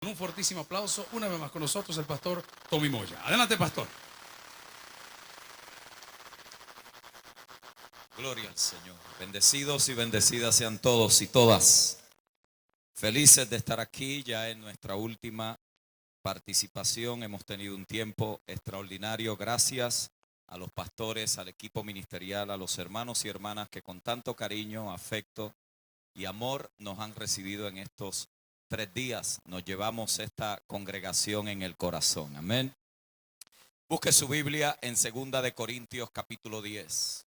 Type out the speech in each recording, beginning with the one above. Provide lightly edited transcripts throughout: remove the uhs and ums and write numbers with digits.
Con un fortísimo aplauso, una vez más con nosotros el pastor Tommy Moya. Adelante, pastor. Gloria al Señor. Bendecidos y bendecidas sean todos y todas. Felices de estar aquí ya en nuestra última participación. Hemos tenido un tiempo extraordinario. Gracias a los pastores, al equipo ministerial, a los hermanos y hermanas que con tanto cariño, afecto y amor nos han recibido en estos 3 días. Nos llevamos esta congregación en el corazón. Amén. Busque su Biblia en 2 de Corintios capítulo 10.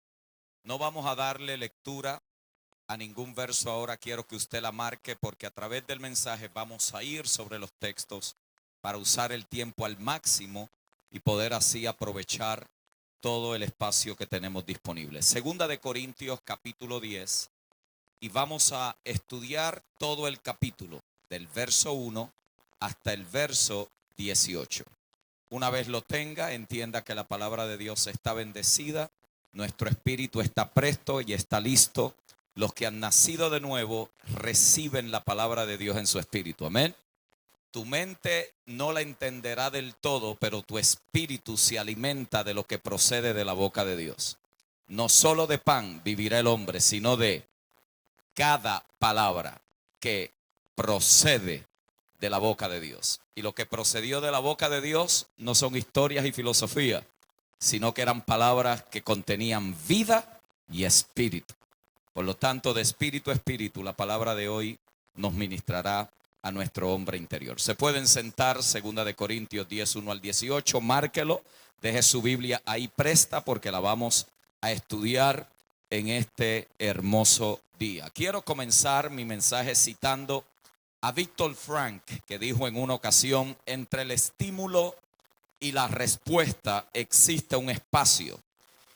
No vamos a darle lectura a ningún verso ahora, quiero que usted la marque porque a través del mensaje vamos a ir sobre los textos para usar el tiempo al máximo y poder así aprovechar todo el espacio que tenemos disponible. 2 de Corintios capítulo 10 y vamos a estudiar todo el capítulo del verso 1 hasta el verso 18. Una vez lo tenga, entienda que la palabra de Dios está bendecida. Nuestro espíritu está presto y está listo. Los que han nacido de nuevo reciben la palabra de Dios en su espíritu. Amén. Tu mente no la entenderá del todo, pero tu espíritu se alimenta de lo que procede de la boca de Dios. No solo de pan vivirá el hombre, sino de cada palabra que procede de la boca de Dios. Y lo que procedió de la boca de Dios no son historias y filosofía, sino que eran palabras que contenían vida y espíritu. Por lo tanto, de espíritu a espíritu, la palabra de hoy nos ministrará a nuestro hombre interior. Se pueden sentar, 2 de Corintios 10, 1 al 18, márquelo, deje su Biblia ahí presta porque la vamos a estudiar en este hermoso día. Quiero comenzar mi mensaje citando a Viktor Frankl, que dijo en una ocasión: entre el estímulo y la respuesta existe un espacio,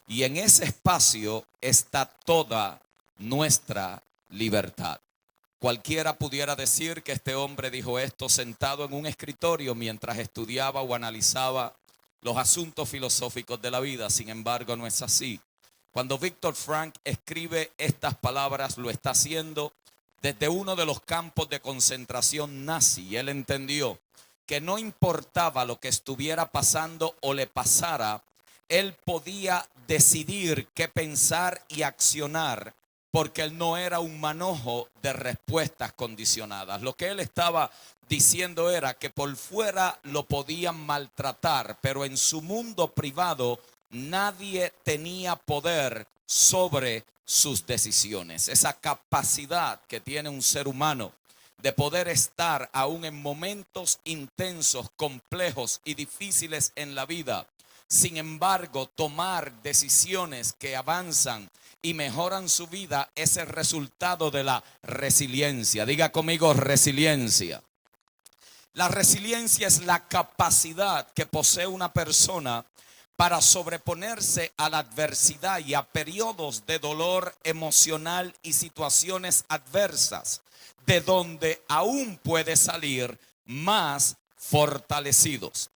y en ese espacio está toda nuestra libertad. Cualquiera pudiera decir que este hombre dijo esto sentado en un escritorio mientras estudiaba o analizaba los asuntos filosóficos de la vida. Sin embargo, no es así. Cuando Viktor Frankl escribe estas palabras, lo está haciendo desde uno de los campos de concentración nazi. Él entendió que no importaba lo que estuviera pasando o le pasara, él podía decidir qué pensar y accionar, porque él no era un manojo de respuestas condicionadas. Lo que él estaba diciendo era que por fuera lo podían maltratar, pero en su mundo privado nadie tenía poder sobre sus decisiones. Esa capacidad que tiene un ser humano de poder estar aún en momentos intensos, complejos y difíciles en la vida, sin embargo, tomar decisiones que avanzan y mejoran su vida, es el resultado de la resiliencia. Diga conmigo, resiliencia. La resiliencia es la capacidad que posee una persona para sobreponerse a la adversidad y a periodos de dolor emocional y situaciones adversas, de donde aún puede salir más fortalecidos.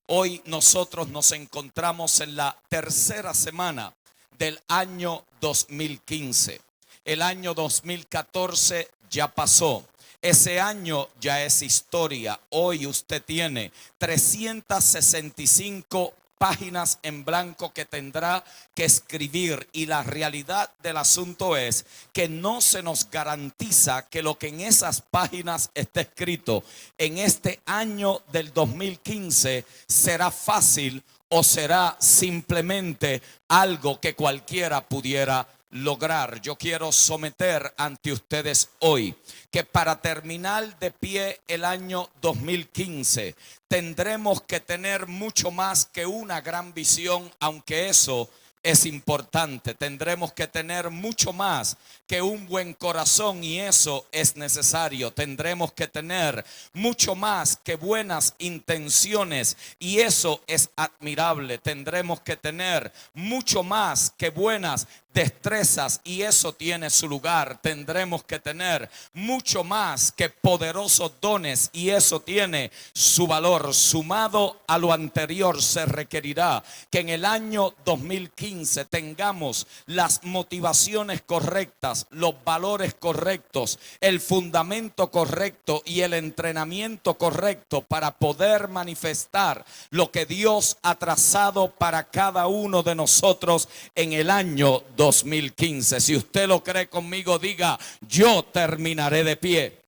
Hoy nosotros nos encontramos en la tercera semana del año 2015. El año 2014 ya pasó. Ese año ya es historia. Hoy usted tiene 365 páginas en blanco que tendrá que escribir, y la realidad del asunto es que no se nos garantiza que lo que en esas páginas esté escrito en este año del 2015 será fácil o será simplemente algo que cualquiera pudiera lograr. Yo quiero someter ante ustedes hoy que para terminar de pie el año 2015 tendremos que tener mucho más que una gran visión, aunque eso es importante. Tendremos que tener mucho más que un buen corazón, y eso es necesario. Tendremos que tener mucho más que buenas intenciones, y eso es admirable. Tendremos que tener mucho más que buenas destrezas y eso tiene su lugar. Tendremos que tener mucho más que poderosos dones y eso tiene su valor. Sumado a lo anterior, se requerirá que en el año 2015 tengamos las motivaciones correctas, los valores correctos, el fundamento correcto y el entrenamiento correcto para poder manifestar lo que Dios ha trazado para cada uno de nosotros en el año 2015. Si usted lo cree conmigo, diga: yo terminaré de pie.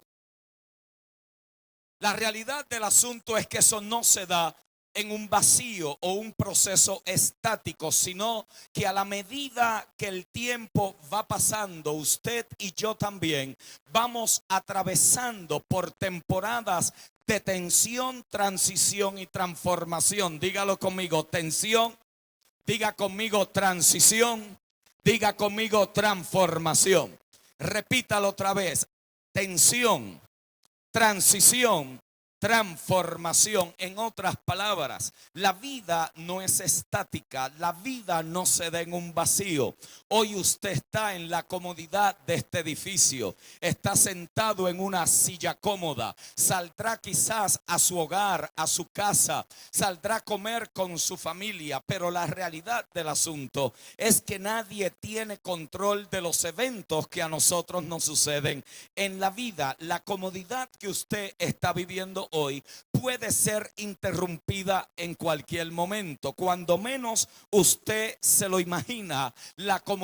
La realidad del asunto es que eso no se da en un vacío o un proceso estático, sino que a la medida que el tiempo va pasando, usted y yo también vamos atravesando por temporadas de tensión, transición y transformación. Dígalo conmigo: tensión. Diga conmigo: transición. Diga conmigo: transformación. Repítalo otra vez: tensión, transición, transformación. En otras palabras, la vida no es estática, la vida no se da en un vacío. Hoy usted está en la comodidad de este edificio, está sentado en una silla cómoda, saldrá quizás a su hogar, a su casa, saldrá a comer con su familia, pero la realidad del asunto es que nadie tiene control de los eventos que a nosotros nos suceden en la vida. La comodidad que usted está viviendo hoy puede ser interrumpida en cualquier momento. Cuando menos usted se lo imagina, la comodidad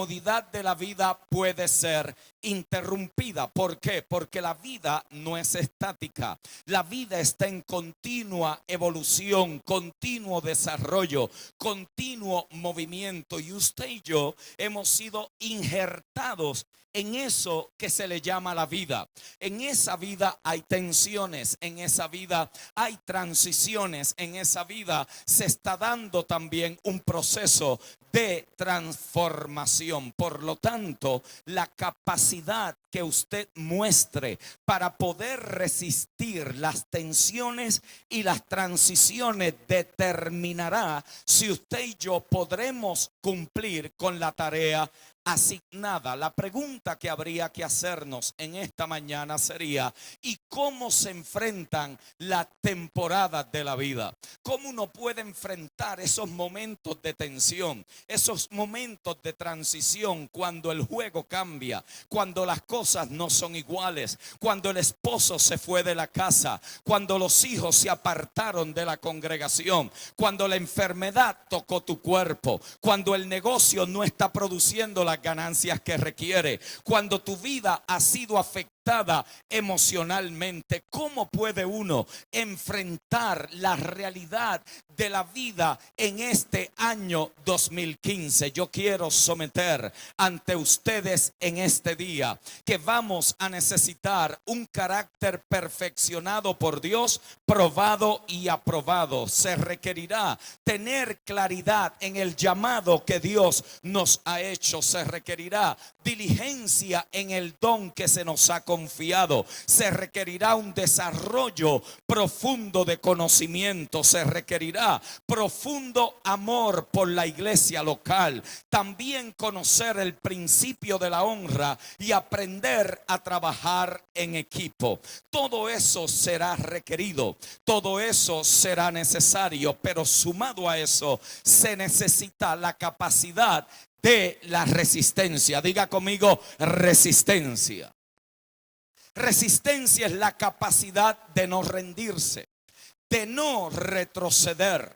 de la vida puede ser interrumpida. ¿Por qué? Porque la vida no es estática. La vida está en continua evolución, continuo desarrollo, continuo movimiento. Y usted y yo hemos sido injertados en eso que se le llama la vida. En esa vida hay tensiones, en esa vida hay transiciones, en esa vida se está dando también un proceso de transformación. Por lo tanto, la capacidad que usted muestre para poder resistir las tensiones y las transiciones determinará si usted y yo podremos cumplir con la tarea asignada. La pregunta que habría que hacernos en esta mañana sería: ¿y cómo se enfrentan las temporadas de la vida? ¿Cómo uno puede enfrentar esos momentos de tensión, esos momentos de transición, cuando el juego cambia, cuando las cosas no son iguales, cuando el esposo se fue de la casa, cuando los hijos se apartaron de la congregación, cuando la enfermedad tocó tu cuerpo, cuando el negocio no está produciendo las ganancias que requiere, cuando tu vida ha sido afectada emocionalmente? ¿Cómo puede uno enfrentar la realidad de la vida en este año 2015? Yo quiero someter ante ustedes en este día que vamos a necesitar un carácter perfeccionado por Dios, probado y aprobado. Se requerirá tener claridad en el llamado que Dios nos ha hecho. Se requerirá diligencia en el don que se nos ha confiado. Se requerirá un desarrollo profundo de conocimiento. Se requerirá profundo amor por la iglesia local. También conocer el principio de la honra y aprender a trabajar en equipo. Todo eso será requerido, todo eso será necesario, pero sumado a eso se necesita la capacidad de la resistencia. Diga conmigo: resistencia. Resistencia es la capacidad de no rendirse, de no retroceder.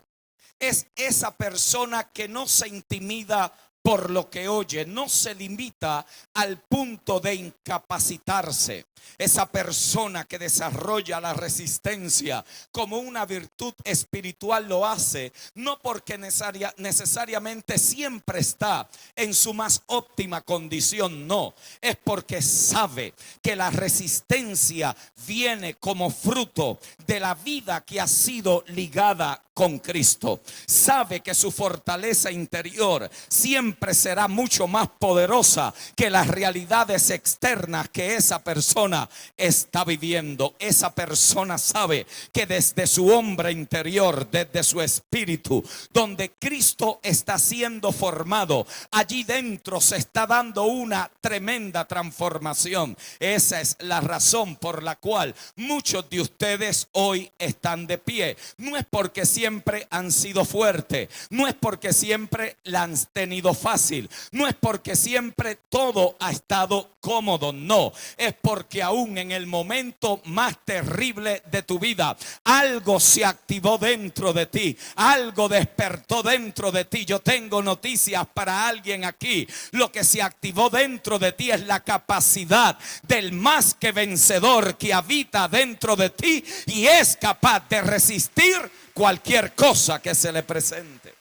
Es esa persona que no se intimida por lo que oye, no se limita al punto de incapacitarse. Esa persona que desarrolla la resistencia como una virtud espiritual lo hace no porque necesariamente siempre está en su más óptima condición, no, es porque sabe que la resistencia viene como fruto de la vida que ha sido ligada con Cristo, sabe que su fortaleza interior siempre será mucho más poderosa que las realidades externas que esa persona está viviendo. Esa persona sabe que desde su hombre interior, desde su espíritu, donde Cristo está siendo formado, allí dentro se está dando una tremenda transformación. Esa es la razón por la cual muchos de ustedes hoy están de pie. No es porque siempre han sido fuertes, no es porque siempre la han tenido fácil, no es porque siempre todo ha estado cómodo, no, es porque aún en el momento más terrible de tu vida, algo se activó dentro de ti, algo despertó dentro de ti. Yo tengo noticias para alguien aquí. Lo que se activó dentro de ti es la capacidad del más que vencedor que habita dentro de ti y es capaz de resistir cualquier cosa que se le presente.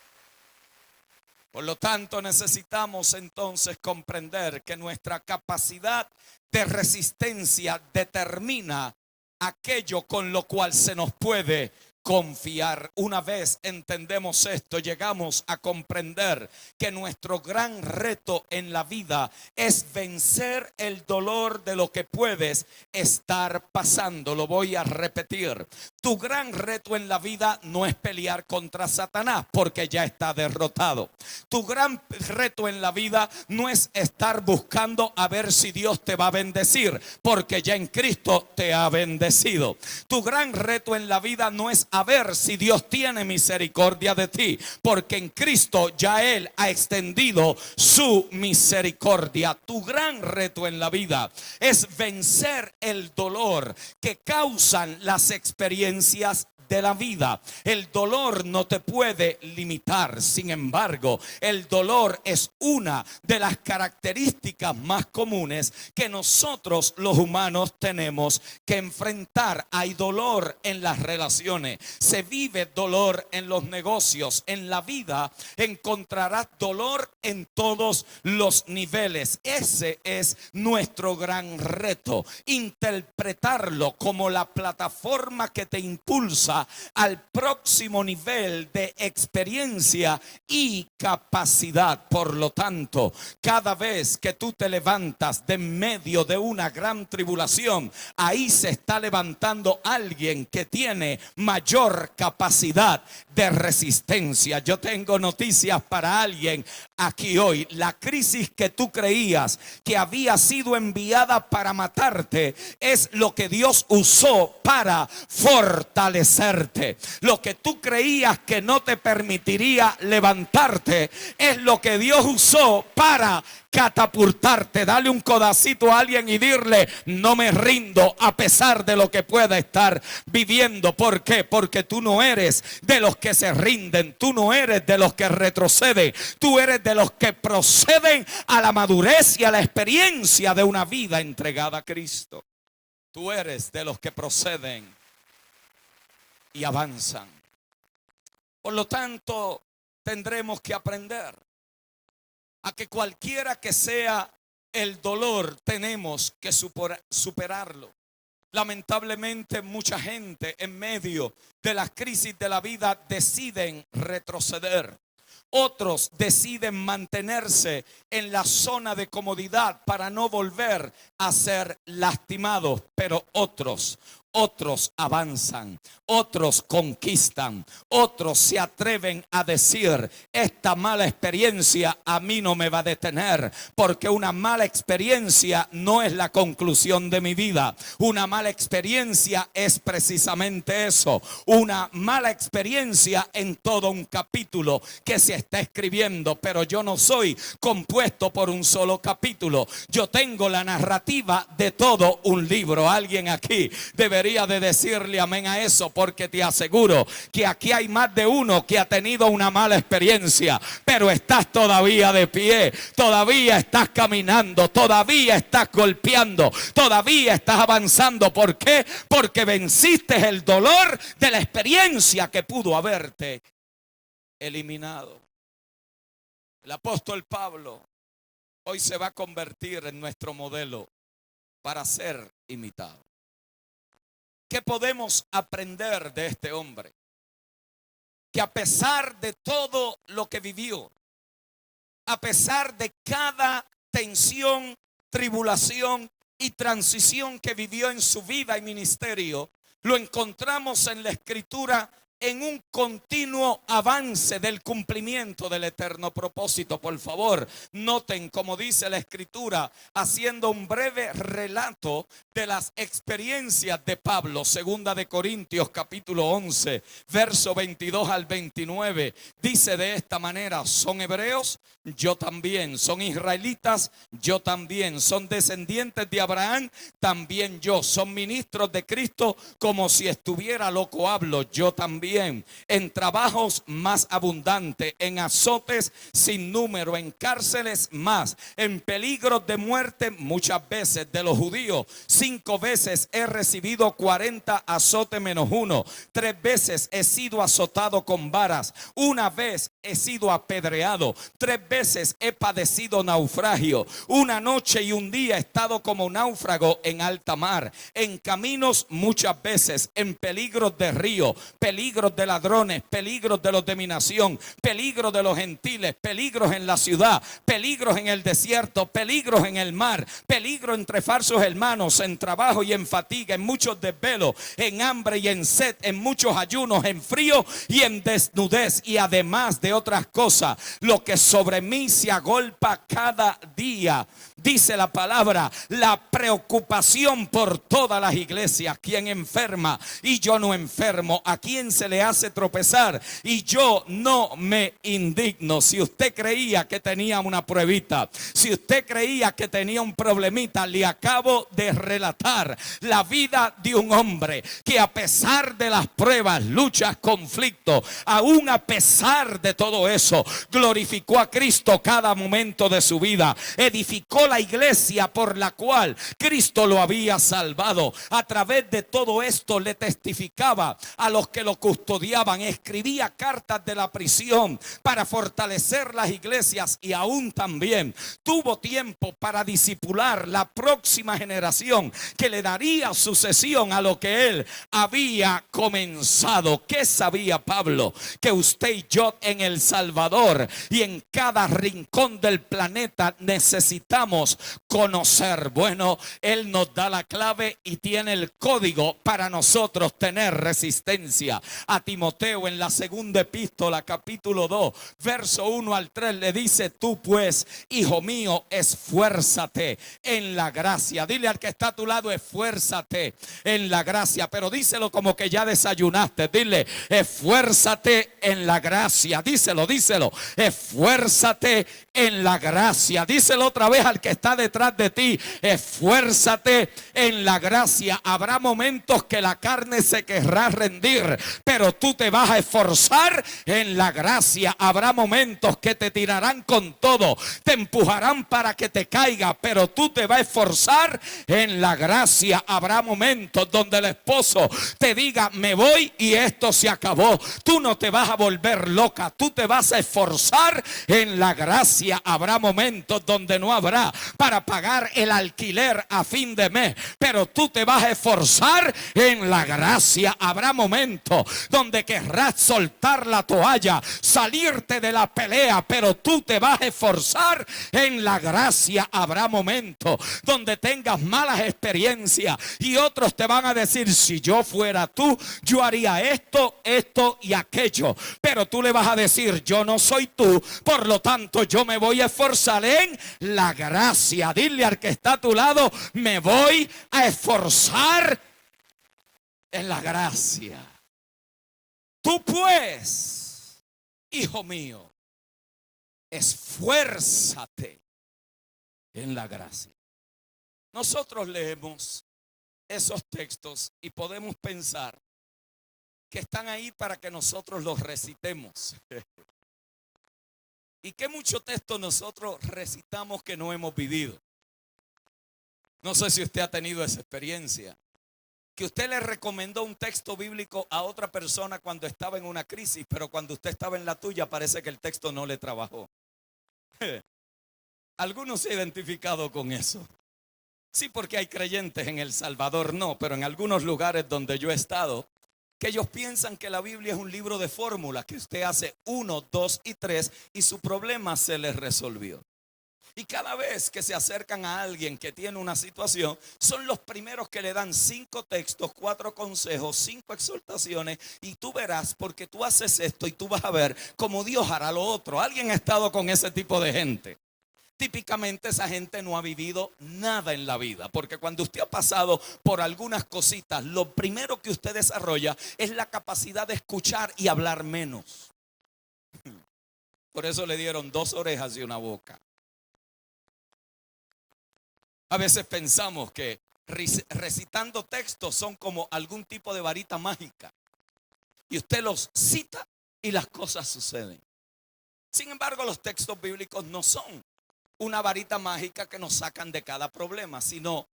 Por lo tanto, necesitamos entonces comprender que nuestra capacidad de resistencia determina aquello con lo cual se nos puede confiar. Una vez entendemos esto, llegamos a comprender que nuestro gran reto en la vida es vencer el dolor de lo que puedes estar pasando. Lo voy a repetir. Tu gran reto en la vida no es pelear contra Satanás, porque ya está derrotado. Tu gran reto en la vida no es estar buscando a ver si Dios te va a bendecir, porque ya en Cristo te ha bendecido. Tu gran reto en la vida no es a ver si Dios tiene misericordia de ti, porque en Cristo ya Él ha extendido su misericordia. Tu gran reto en la vida es vencer el dolor que causan las experiencias de la vida. El dolor no te puede limitar. Sin embargo, el dolor es una de las características más comunes que nosotros los humanos tenemos que enfrentar. Hay dolor en las relaciones, se vive dolor en los negocios. En la vida encontrarás dolor en todos los niveles. Ese es nuestro gran reto, interpretarlo como la plataforma que te impulsa al próximo nivel de experiencia y capacidad. Por lo tanto, cada vez que tú te levantas de en medio de una gran tribulación, ahí se está levantando alguien que tiene mayor capacidad de resistencia. Yo tengo noticias para alguien aquí hoy. La crisis que tú creías que había sido enviada para matarte es lo que Dios usó para fortalecerte. Lo que tú creías que no te permitiría levantarte es lo que Dios usó para catapultarte. Dale un codacito a alguien y dile: no me rindo a pesar de lo que pueda estar viviendo. ¿Por qué? Porque tú no eres de los que se rinden, tú no eres de los que retroceden, tú eres de los que proceden a la madurez y a la experiencia de una vida entregada a Cristo. Tú eres de los que proceden y avanzan. Por lo tanto, tendremos que aprender a que cualquiera que sea el dolor, tenemos que superarlo. Lamentablemente, mucha gente en medio de las crisis de la vida deciden retroceder. Otros deciden mantenerse en la zona de comodidad para no volver a ser lastimados, pero otros avanzan, otros conquistan, otros se atreven a decir: esta mala experiencia a mí no me va a detener, porque una mala experiencia no es la conclusión de mi vida. Una mala experiencia es precisamente eso, una mala experiencia en todo un capítulo que se está escribiendo. Pero yo no soy compuesto por un solo capítulo, yo tengo la narrativa de todo un libro. Alguien aquí debería de decirle amén a eso, porque te aseguro que aquí hay más de uno que ha tenido una mala experiencia, pero estás todavía de pie, todavía estás caminando, todavía estás golpeando, todavía estás avanzando. ¿Por qué? Porque venciste el dolor de la experiencia que pudo haberte eliminado. El apóstol Pablo hoy se va a convertir en nuestro modelo para ser imitado. ¿Qué podemos aprender de este hombre? que a pesar de todo lo que vivió, a pesar de cada tensión, tribulación y transición que vivió en su vida y ministerio, lo encontramos en la Escritura en un continuo avance del cumplimiento del eterno propósito. Por favor, noten como dice la Escritura, haciendo un breve relato de las experiencias de Pablo. Segunda de Corintios capítulo 11, verso 22 al 29, dice de esta manera: son hebreos, yo también; son israelitas, yo también; son descendientes de Abraham, también yo; son ministros de Cristo, como si estuviera loco hablo, yo también; en trabajos más abundantes, en azotes sin número, en cárceles más, en peligros de muerte muchas veces de los judíos. 5 veces he recibido 40 azotes menos 1. 3 veces he sido azotado con varas. 1 vez he sido apedreado. 3 veces he padecido naufragio. 1 noche y 1 día he estado como náufrago en alta mar. En caminos muchas veces, en peligros de río, peligros de ladrones, peligros de los de mi nación, peligros de los gentiles, peligros en la ciudad, peligros en el desierto, peligros en el mar, peligro entre falsos hermanos, en trabajo y en fatiga, en muchos desvelos, en hambre y en sed, en muchos ayunos, en frío y en desnudez, y además de otras cosas, lo que sobre mí se agolpa cada día. Dice la palabra, la preocupación por todas las iglesias. ¿Quién enferma y yo no enfermo? ¿A quién se le hace tropezar y yo no me indigno? Si usted creía que tenía una pruebita, si usted creía que tenía un problemita, le acabo de relatar la vida de un hombre que a pesar de las pruebas, luchas, conflictos, aún a pesar de todo eso, glorificó a Cristo cada momento de su vida. Edificó la iglesia por la cual Cristo lo había salvado. A través de todo esto le testificaba a los que lo custodiaban, escribía cartas de la prisión para fortalecer las iglesias, y aún también tuvo tiempo para discipular la próxima generación que le daría sucesión a lo que él había comenzado. ¿Qué sabía Pablo? Que usted y yo en El Salvador y en cada rincón del planeta necesitamos conocer. Bueno, él nos da la clave y tiene el código para nosotros tener resistencia. A Timoteo en la segunda epístola, capítulo 2, verso 1 al 3, le dice: tú pues, hijo mío, esfuérzate en la gracia. Dile al que está a tu lado: esfuérzate en la gracia. Pero díselo como que ya desayunaste. Dile: esfuérzate en la gracia. Díselo, díselo: esfuérzate en la gracia. Díselo otra vez al que está detrás de ti: esfuérzate en la gracia. Habrá momentos que la carne se querrá rendir, pero tú te vas a esforzar en la gracia. Habrá momentos que te tirarán con todo, te empujarán para que te caiga, pero tú te vas a esforzar en la gracia. Habrá momentos donde el esposo te diga: me voy y esto se acabó. Tú no te vas a volver loca, tú te vas a esforzar en la gracia. Habrá momentos donde no habrá para pagar el alquiler a fin de mes, pero tú te vas a esforzar en la gracia. Habrá momentos donde querrás soltar la toalla, salirte de la pelea, pero tú te vas a esforzar en la gracia. Habrá momentos donde tengas malas experiencias y otros te van a decir: si yo fuera tú, yo haría esto, esto y aquello, pero tú le vas a decir: yo no soy tú, por lo tanto yo me voy a esforzar en la gracia. Dile al que está a tu lado: me voy a esforzar en la gracia. Tú pues, hijo mío, esfuérzate en la gracia. Nosotros leemos esos textos y podemos pensar que están ahí para que nosotros los recitemos. Y que mucho texto nosotros recitamos que no hemos vivido. No sé si usted ha tenido esa experiencia, que usted le recomendó un texto bíblico a otra persona cuando estaba en una crisis, pero cuando usted estaba en la tuya parece que el texto no le trabajó. Algunos se han identificado con eso. Sí, porque hay creyentes en El Salvador, no, pero en algunos lugares donde yo he estado, que ellos piensan que la Biblia es un libro de fórmulas, que usted hace 1, 2 y 3 y su problema se les resolvió. Y cada vez que se acercan a alguien que tiene una situación, son los primeros que le dan 5 textos, 4 consejos, 5 exhortaciones, y tú verás porque tú haces esto y tú vas a ver cómo Dios hará lo otro. ¿Alguien ha estado con ese tipo de gente? Típicamente esa gente no ha vivido nada en la vida, porque cuando usted ha pasado por algunas cositas, lo primero que usted desarrolla es la capacidad de escuchar y hablar menos. Por eso le dieron 2 orejas y una boca. A veces pensamos que recitando textos son como algún tipo de varita mágica, y usted los cita y las cosas suceden. Sin embargo, los textos bíblicos no son una varita mágica que nos sacan de cada problema, sino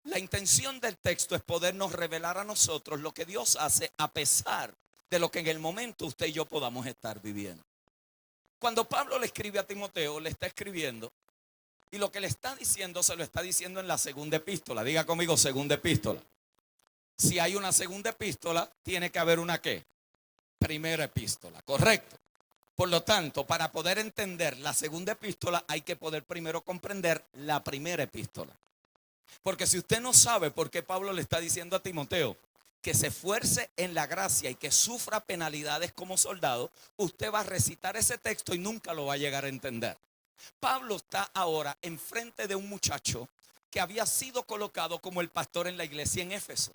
la intención del texto es podernos revelar a nosotros lo que Dios hace a pesar de lo que en el momento usted y yo podamos estar viviendo. Cuando Pablo le escribe a Timoteo, le está escribiendo, y lo que le está diciendo se lo está diciendo en la segunda epístola. Diga conmigo, segunda epístola. Si hay una segunda epístola, tiene que haber una ¿qué? Primera epístola, correcto. Por lo tanto, para poder entender la segunda epístola, hay que poder primero comprender la primera epístola. Porque si usted no sabe por qué Pablo le está diciendo a Timoteo que se esfuerce en la gracia y que sufra penalidades como soldado, usted va a recitar ese texto y nunca lo va a llegar a entender. Pablo está ahora enfrente de un muchacho que había sido colocado como el pastor en la iglesia en Éfeso.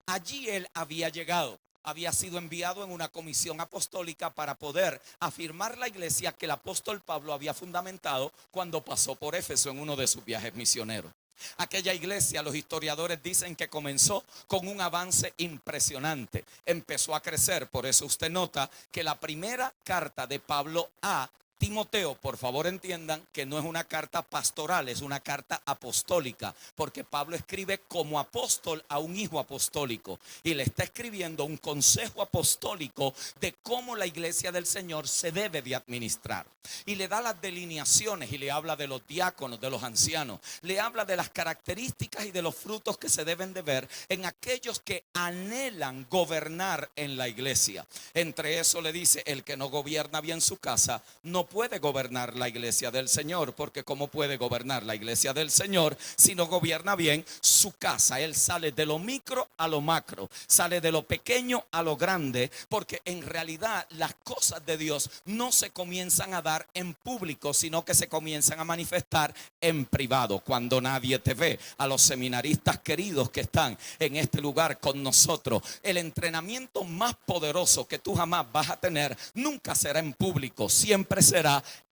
Allí él había llegado. Había sido enviado en una comisión apostólica para poder afirmar la iglesia que el apóstol Pablo había fundamentado cuando pasó por Éfeso en uno de sus viajes misioneros. Aquella iglesia, los historiadores dicen que comenzó con un avance impresionante. Empezó a crecer, por eso usted nota que la primera carta de Pablo a Timoteo, por favor entiendan que no es una carta pastoral, es una carta apostólica, porque Pablo escribe como apóstol a un hijo apostólico y le está escribiendo un consejo apostólico de cómo la iglesia del Señor se debe de administrar. Y le da las delineaciones y le habla de los diáconos, de los ancianos, le habla de las características y de los frutos que se deben de ver en aquellos que anhelan gobernar en la iglesia. Entre eso le dice, el que no gobierna bien su casa, no puede gobernar la iglesia del Señor, porque ¿cómo puede gobernar la iglesia del Señor si no gobierna bien su casa? Él sale de lo micro a lo macro, sale de lo pequeño a lo grande, porque en realidad las cosas de Dios no se comienzan a dar en público, sino que se comienzan a manifestar en privado, cuando nadie te ve. A los seminaristas queridos que están en este lugar con nosotros, el entrenamiento más poderoso que tú jamás vas a tener nunca será en público, siempre será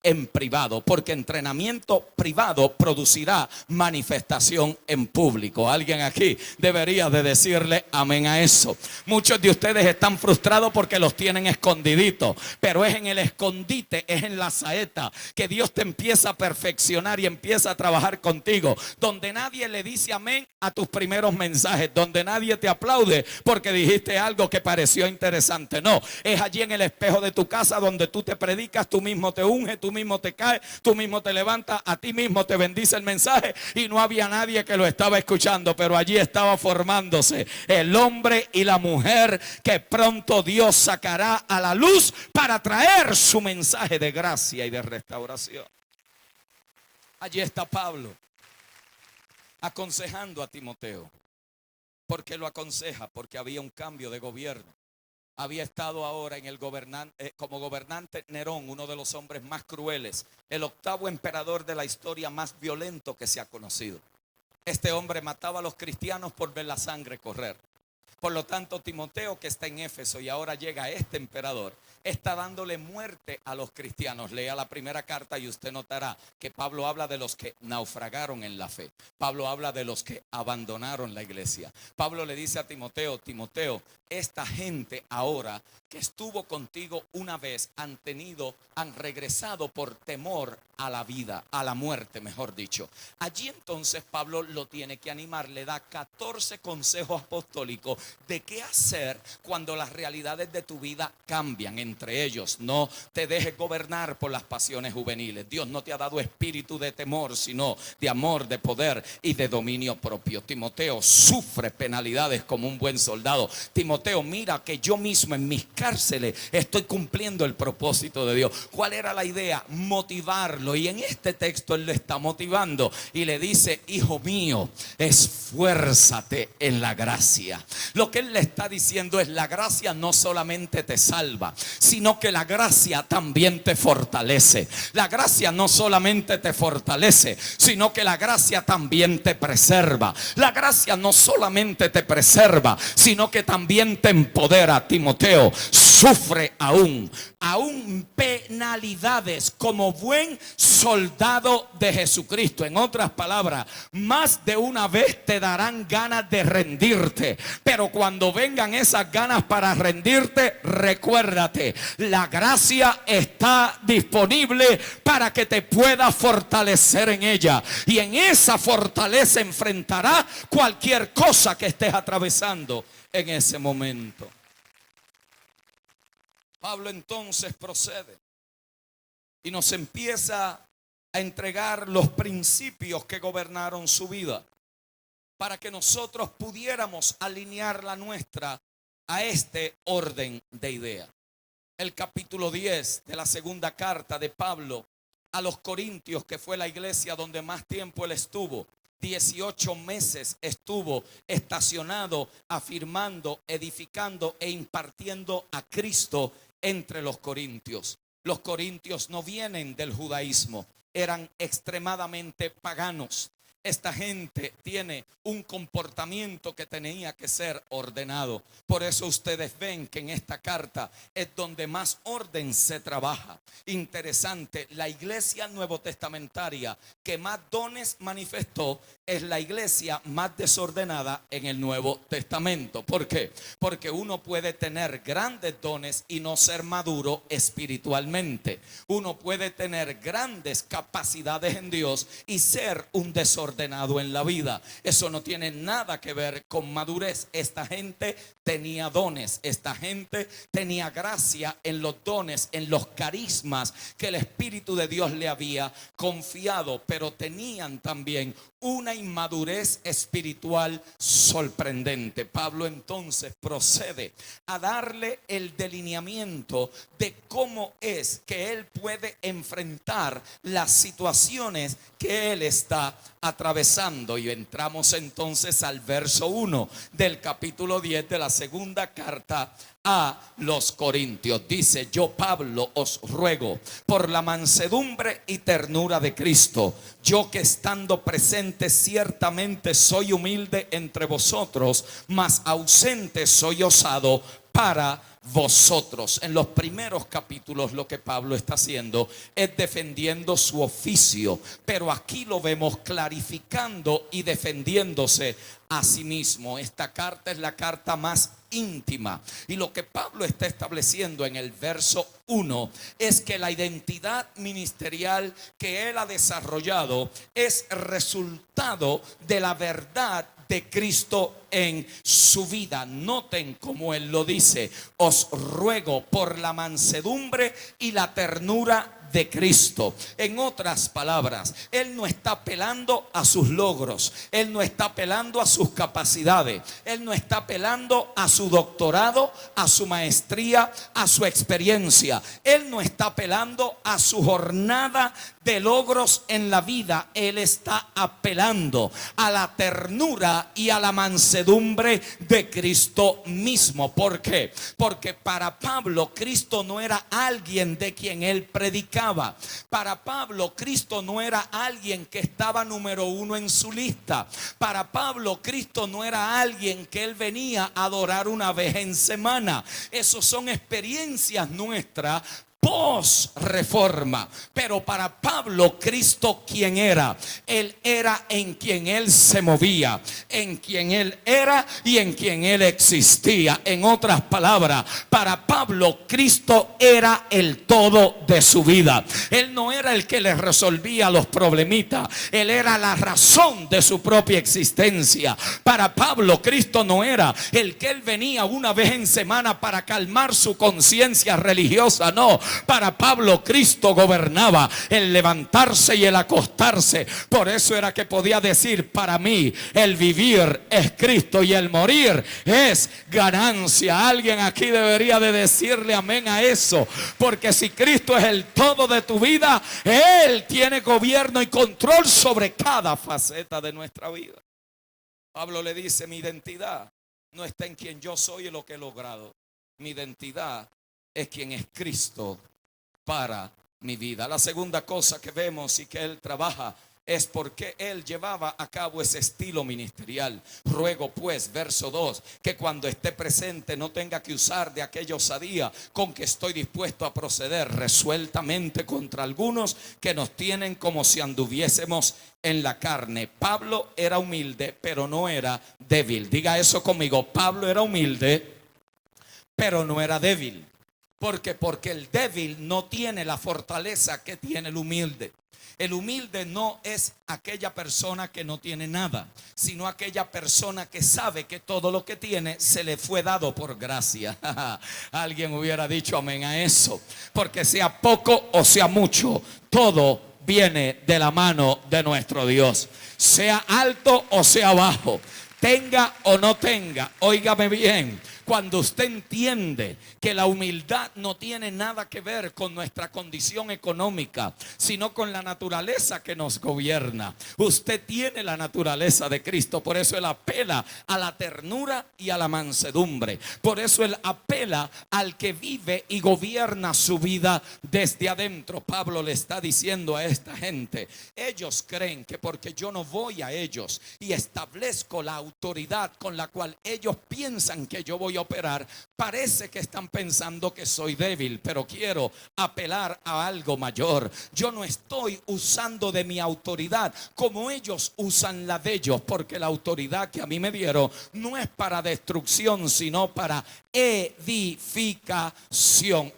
en privado, porque entrenamiento privado producirá manifestación en público. Alguien aquí debería de decirle amén a eso. Muchos de ustedes están frustrados porque los tienen escondiditos, pero es en el escondite, es en la saeta que Dios te empieza a perfeccionar y empieza a trabajar contigo, donde nadie le dice amén a tus primeros mensajes, donde nadie te aplaude porque dijiste algo que pareció interesante. No, es allí en el espejo de tu casa donde tú te predicas, tú mismo te unge, tú mismo te caes, tú mismo te levantas, a ti mismo te bendice el mensaje y no había nadie que lo estaba escuchando, pero allí estaba formándose el hombre y la mujer que pronto Dios sacará a la luz para traer su mensaje de gracia y de restauración. Allí está Pablo aconsejando a Timoteo. ¿Por qué lo aconseja? Porque había un cambio de gobierno. Había estado ahora en el como gobernante Nerón, uno de los hombres más crueles, el 8º emperador de la historia más violento que se ha conocido. Este hombre mataba a los cristianos por ver la sangre correr. Por lo tanto, Timoteo, que está en Éfeso y ahora llega este emperador, está dándole muerte a los cristianos. Lea la primera carta y usted notará que Pablo habla de los que naufragaron en la fe. Pablo habla de los que abandonaron la iglesia. Pablo le dice a Timoteo, Timoteo, esta gente ahora que estuvo contigo una vez han regresado por temor a la vida, a la muerte, mejor dicho. Allí entonces Pablo lo tiene que animar, le da 14 consejos apostólicos de qué hacer cuando las realidades de tu vida cambian. Entre ellos, no te dejes gobernar por las pasiones juveniles. Dios no te ha dado espíritu de temor, sino de amor, de poder y de dominio propio. Timoteo, sufre penalidades como un buen soldado. Timoteo, mira que yo mismo en mis cárceles estoy cumpliendo el propósito de Dios. ¿Cuál era la idea? Motivarlo. Y en este texto él lo está motivando y le dice: hijo mío, esfuérzate en la gracia. Lo que él le está diciendo es: la gracia no solamente te salva, sino que la gracia también te fortalece. La gracia no solamente te fortalece, sino que la gracia también te preserva. La gracia no solamente te preserva, sino que también te empodera. Timoteo, sufre aún penalidades como buen soldado de Jesucristo. En otras palabras, más de una vez te darán ganas de rendirte, pero cuando vengan esas ganas para rendirte, recuérdate, la gracia está disponible para que te puedas fortalecer en ella, y en esa fortaleza enfrentarás cualquier cosa que estés atravesando en ese momento. Pablo entonces procede y nos empieza a entregar los principios que gobernaron su vida para que nosotros pudiéramos alinear la nuestra a este orden de ideas. El capítulo 10 de la segunda carta de Pablo a los Corintios, que fue la iglesia donde más tiempo él estuvo, 18 meses estuvo estacionado, afirmando, edificando e impartiendo a Cristo entre los corintios. Los corintios no vienen del judaísmo, eran extremadamente paganos. Esta gente tiene un comportamiento que tenía que ser ordenado. Por eso ustedes ven que en esta carta es donde más orden se trabaja. Interesante, la iglesia nuevo testamentaria que más dones manifestó es la iglesia más desordenada en el Nuevo Testamento. ¿Por qué? Porque uno puede tener grandes dones y no ser maduro espiritualmente. Uno puede tener grandes capacidades en Dios y ser un desordenado en la vida. Eso no tiene nada que ver con madurez. Esta gente tenía dones, esta gente tenía gracia en los dones, en los carismas que el Espíritu de Dios le había confiado, pero tenían también una inmadurez espiritual sorprendente. Pablo entonces procede a darle el delineamiento de cómo es que él puede enfrentar las situaciones que él está atravesando. Y entramos entonces al verso 1 del capítulo 10 de la segunda carta a los Corintios. Dice: yo, Pablo, os ruego por la mansedumbre y ternura de Cristo, yo que estando presente ciertamente soy humilde entre vosotros, mas ausente soy osado para vosotros. En los primeros capítulos lo que Pablo está haciendo es defendiendo su oficio, pero aquí lo vemos clarificando y defendiéndose a sí mismo. Esta carta es la carta más íntima, y lo que Pablo está estableciendo en el verso 1 es que la identidad ministerial que él ha desarrollado es resultado de la verdad de Cristo en su vida. Noten cómo él lo dice: os ruego por la mansedumbre y la ternura de Cristo. En otras palabras, él no está apelando a sus logros, él no está apelando a sus capacidades, él no está apelando a su doctorado, a su maestría, a su experiencia. Él no está apelando a su jornada de logros en la vida. Él está apelando a la ternura y a la mansedumbre de Cristo mismo. ¿Por qué? Porque para Pablo, Cristo no era alguien de quien él predicaba. Para Pablo, Cristo no era alguien que estaba número 1 en su lista. Para Pablo, Cristo no era alguien que él venía a adorar una vez en semana. Esas son experiencias nuestras post reforma. Pero para Pablo, Cristo, ¿quién era? Él era en quien él se movía, en quien él era y en quien él existía. En otras palabras, para Pablo, Cristo era el todo de su vida. Él no era el que le resolvía los problemitas, él era la razón de su propia existencia. Para Pablo, Cristo no era el que él venía una vez en semana para calmar su conciencia religiosa. No, para Pablo, Cristo gobernaba el levantarse y el acostarse. Por eso era que podía decir: para mí el vivir es Cristo y el morir es ganancia. Alguien aquí debería de decirle amén a eso, porque si Cristo es el todo de tu vida, Él tiene gobierno y control sobre cada faceta de nuestra vida. Pablo le dice: mi identidad no está en quien yo soy y lo que he logrado. Mi identidad es quien es Cristo para mi vida. La segunda cosa que vemos y que él trabaja es porque él llevaba a cabo ese estilo ministerial. Ruego pues, verso 2, que cuando esté presente no tenga que usar de aquella osadía con que estoy dispuesto a proceder resueltamente contra algunos que nos tienen como si anduviésemos en la carne. Pablo era humilde, pero no era débil. Diga eso conmigo: Pablo era humilde, pero no era débil. ¿Por qué? Porque el débil no tiene la fortaleza que tiene el humilde. El humilde no es aquella persona que no tiene nada, sino aquella persona que sabe que todo lo que tiene se le fue dado por gracia. Alguien hubiera dicho amén a eso. Porque sea poco o sea mucho, todo viene de la mano de nuestro Dios. Sea alto o sea bajo, tenga o no tenga, óigame bien. Cuando usted entiende que la humildad no tiene nada que ver con nuestra condición económica, sino con la naturaleza que nos gobierna. Usted tiene la naturaleza de Cristo. Por eso él apela a la ternura y a la mansedumbre. Por eso él apela al que vive y gobierna su vida desde adentro. Pablo le está diciendo a esta gente: ellos creen que porque yo no voy a ellos y establezco la autoridad con la cual ellos piensan que yo voy a operar, parece que están pensando que soy débil. Pero quiero apelar a algo mayor. Yo no estoy usando de mi autoridad como ellos usan la de ellos, porque la autoridad que a mí me dieron no es para destrucción, sino para edificación.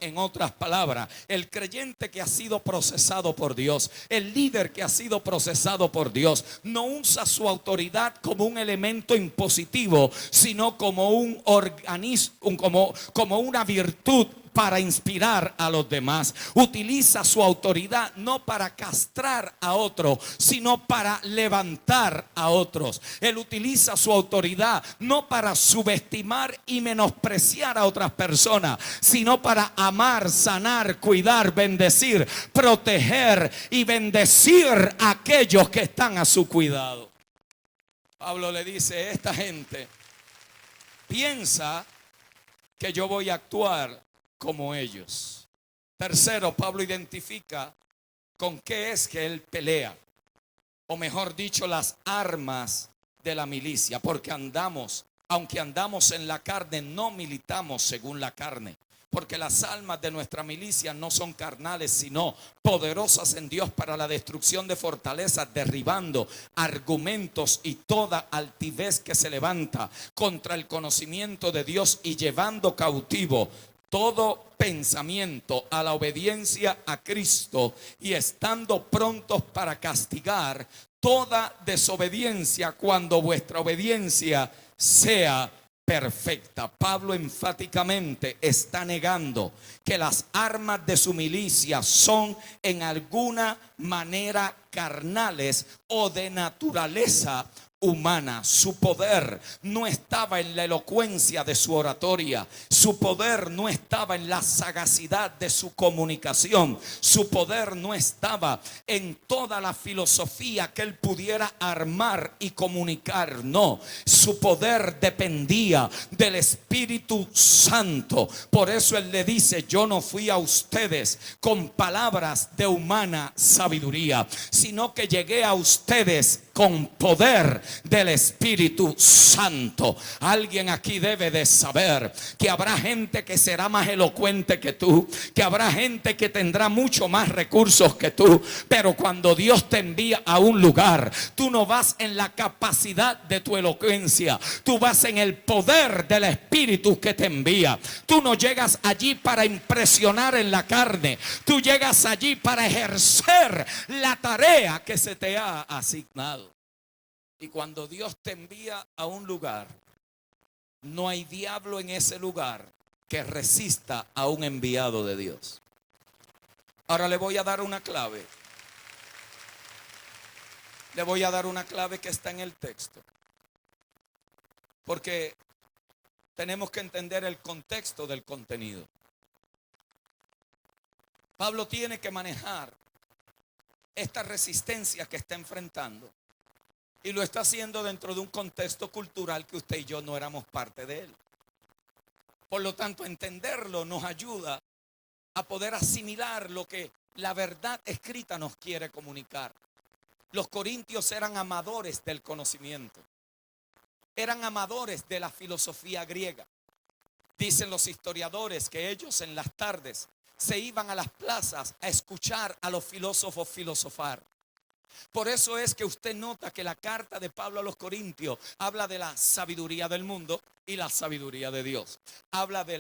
En otras palabras, el creyente que ha sido procesado por Dios, el líder que ha sido procesado por Dios, no usa su autoridad como un elemento impositivo, sino como un organismo, como una virtud para inspirar a los demás. Utiliza su autoridad no para castrar a otros, sino para levantar a otros. Él utiliza su autoridad no para subestimar y menospreciar a otras personas, sino para amar, sanar, cuidar, bendecir, proteger y bendecir a aquellos que están a su cuidado. Pablo le dice: esta gente piensa que yo voy a actuar como ellos. Tercero, Pablo identifica con qué es que él pelea, o mejor dicho, las armas de la milicia. Porque aunque andamos en la carne, no militamos según la carne. Porque las armas de nuestra milicia no son carnales, sino poderosas en Dios para la destrucción de fortalezas, derribando argumentos y toda altivez que se levanta contra el conocimiento de Dios, y llevando cautivo todo pensamiento a la obediencia a Cristo, y estando prontos para castigar toda desobediencia cuando vuestra obediencia sea perfecta. Pablo enfáticamente está negando que las armas de su milicia son en alguna manera carnales o de naturaleza humana. Su poder no estaba en la elocuencia de su oratoria. Su poder no estaba en la sagacidad de su comunicación. Su poder no estaba en toda la filosofía que él pudiera armar y comunicar. No, su poder dependía del Espíritu Santo. Por eso él le dice: yo no fui a ustedes con palabras de humana sabiduría, sino que llegué a ustedes con poder del Espíritu Santo. Alguien aquí debe de saber que habrá gente que será más elocuente que tú, que habrá gente que tendrá mucho más recursos que tú, pero cuando Dios te envía a un lugar, tú no vas en la capacidad de tu elocuencia, tú vas en el poder del Espíritu que te envía. Tú no llegas allí para impresionar en la carne, tú llegas allí para ejercer la tarea que se te ha asignado. Y cuando Dios te envía a un lugar, no hay diablo en ese lugar que resista a un enviado de Dios. Ahora le voy a dar una clave. Le voy a dar una clave que está en el texto. Porque tenemos que entender el contexto del contenido. Pablo tiene que manejar esta resistencia que está enfrentando. Y lo está haciendo dentro de un contexto cultural que usted y yo no éramos parte de él. Por lo tanto, entenderlo nos ayuda a poder asimilar lo que la verdad escrita nos quiere comunicar. Los corintios eran amadores del conocimiento. Eran amadores de la filosofía griega. Dicen los historiadores que ellos en las tardes se iban a las plazas a escuchar a los filósofos filosofar. Por eso es que usted nota que la carta de Pablo a los Corintios habla de la sabiduría del mundo y la sabiduría de Dios. Habla de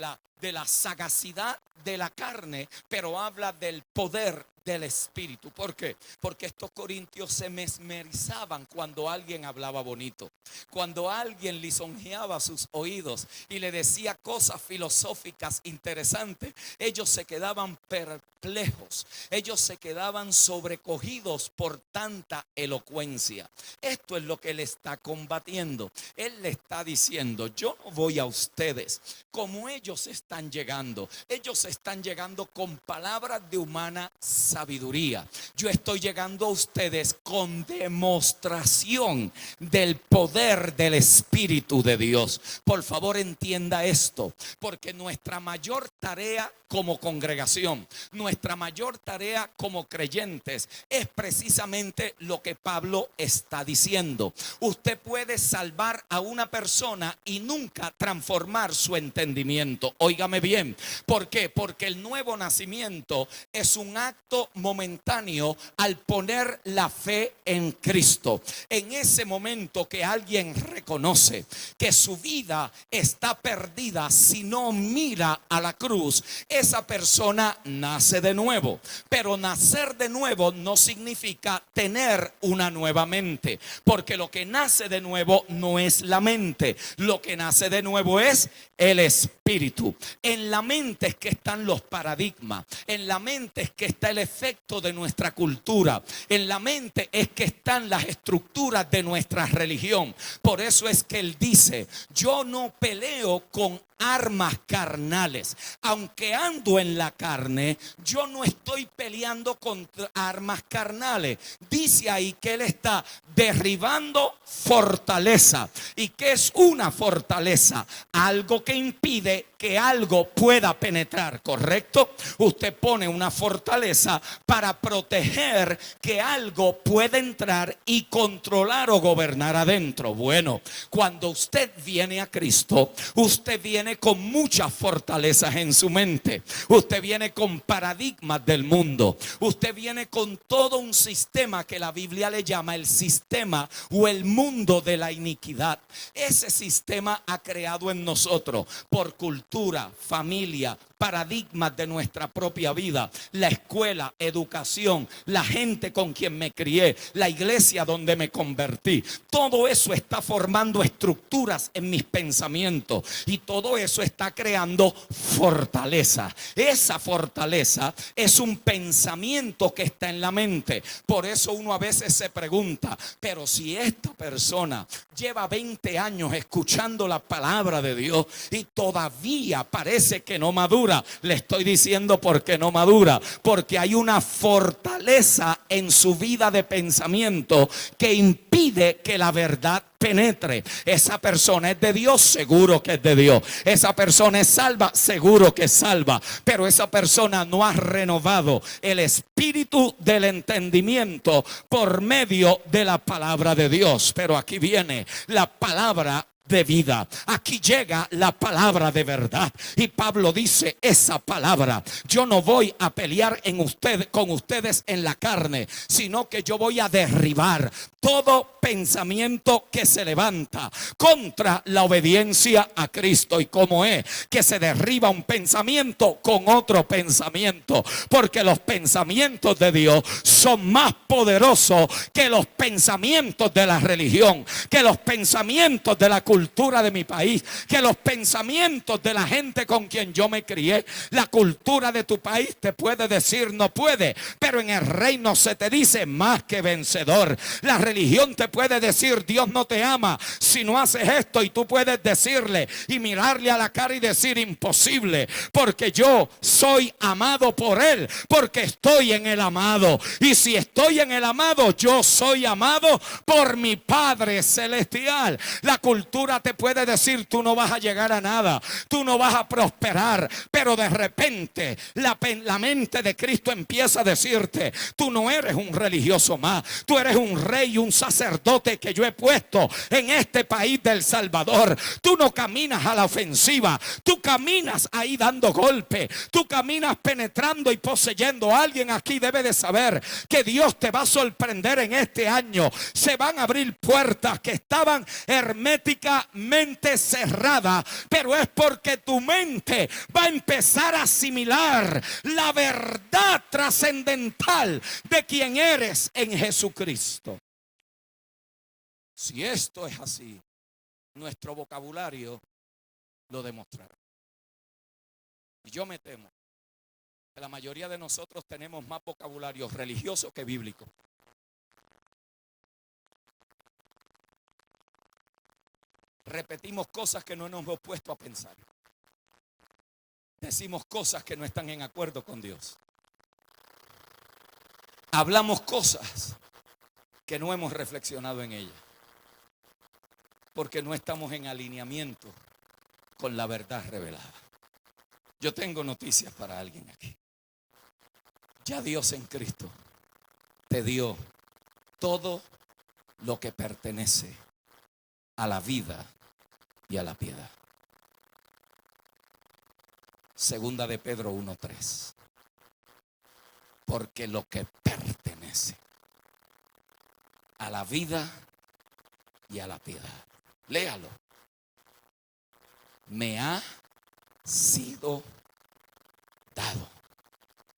la sagacidad de la carne, pero habla del poder del Espíritu. ¿Por qué? Porque estos corintios se mesmerizaban cuando alguien hablaba bonito, cuando alguien lisonjeaba sus oídos y le decía cosas filosóficas interesantes. Ellos se quedaban perplejos, ellos se quedaban sobrecogidos por tanta elocuencia. Esto es lo que él está combatiendo. Él le está diciendo: yo no voy a ustedes como ellos están llegando. Ellos están llegando con palabras de humana sabiduría. Yo estoy llegando a ustedes con demostración del poder del Espíritu de Dios. Por favor, entienda esto, porque nuestra mayor tarea como congregación, nuestra mayor tarea como creyentes es precisamente lo que Pablo está diciendo. Usted puede salvar a una persona y nunca transformar su entendimiento. Óigame bien. ¿Por qué? Porque el nuevo nacimiento es un acto momentáneo al poner la fe en Cristo. En ese momento que alguien reconoce que su vida está perdida si no mira a la cruz, esa persona nace de nuevo. Pero nacer de nuevo no significa tener una nueva mente, porque lo que nace de nuevo no es la mente, lo que nace de nuevo es el Espíritu. En la mente es que están los paradigmas, en la mente es que está el efecto de nuestra cultura, en la mente es que están las estructuras de nuestra religión. Por eso es que él dice: yo no peleo con armas carnales. Aunque ando en la carne, yo no estoy peleando contra armas carnales. Dice ahí que él está derribando fortaleza. ¿Y qué es una fortaleza? Algo que impide que algo pueda penetrar, ¿correcto? Usted pone una fortaleza para proteger que algo pueda entrar y controlar o gobernar adentro. Bueno, cuando usted viene a Cristo, usted viene con muchas fortalezas en su mente. Usted viene con paradigmas del mundo. Usted viene con todo un sistema que la Biblia le llama el sistema o el mundo de la iniquidad. Ese sistema ha creado en nosotros por cultura, familia, paradigmas de nuestra propia vida, la escuela, educación, la gente con quien me crié, la iglesia donde me convertí. Todo eso está formando estructuras en mis pensamientos y todo eso está creando fortaleza. Esa fortaleza es un pensamiento que está en la mente. Por eso uno a veces se pregunta: pero si esta persona lleva 20 años escuchando la palabra de Dios y todavía parece que no madura, madura. Le estoy diciendo por qué no madura. Porque hay una fortaleza en su vida de pensamiento que impide que la verdad penetre. Esa persona es de Dios, seguro que es de Dios. Esa persona es salva, seguro que es salva. Pero esa persona no ha renovado el espíritu del entendimiento por medio de la palabra de Dios. Pero aquí viene la palabra de vida. Aquí llega la palabra de verdad. Y Pablo dice, esa palabra, yo no voy a pelear con ustedes en la carne, sino que yo voy a derribar todo pensamiento que se levanta contra la obediencia a Cristo. ¿Y cómo es que se derriba un pensamiento con otro pensamiento? Porque los pensamientos de Dios son más poderosos que los pensamientos de la religión, que los pensamientos de la cultura de mi país, que los pensamientos de la gente con quien yo me crié. La cultura de tu país te puede decir no puede, pero en el reino se te dice más que vencedor. La religión te puede decir Dios no te ama si no haces esto, y tú puedes decirle y mirarle a la cara y decir imposible, porque yo soy amado por Él, porque estoy en el amado. Y si estoy en el amado, yo soy amado por mi Padre Celestial. La cultura te puede decir tú no vas a llegar a nada, tú no vas a prosperar, pero de repente la mente de Cristo empieza a decirte tú no eres un religioso más, tú eres un rey y un sacerdote que yo he puesto en este país del Salvador. Tú no caminas a la ofensiva, tú caminas ahí dando golpe, tú caminas penetrando y poseyendo. Alguien aquí debe de saber que Dios te va a sorprender en este año. Se van a abrir puertas que estaban herméticamente cerradas, pero es porque tu mente va a empezar a asimilar la verdad trascendental de quién eres en Jesucristo. Si esto es así, nuestro vocabulario lo demostrará. Y yo me temo que la mayoría de nosotros tenemos más vocabulario religioso que bíblico. Repetimos cosas que no nos hemos puesto a pensar. Decimos cosas que no están en acuerdo con Dios. Hablamos cosas que no hemos reflexionado en ellas, porque no estamos en alineamiento con la verdad revelada. Yo tengo noticias para alguien aquí. Ya Dios en Cristo te dio todo lo que pertenece a la vida y a la piedad. Segunda de Pedro 1:3. Porque lo que pertenece a la vida y a la piedad, léalo, me ha sido dado.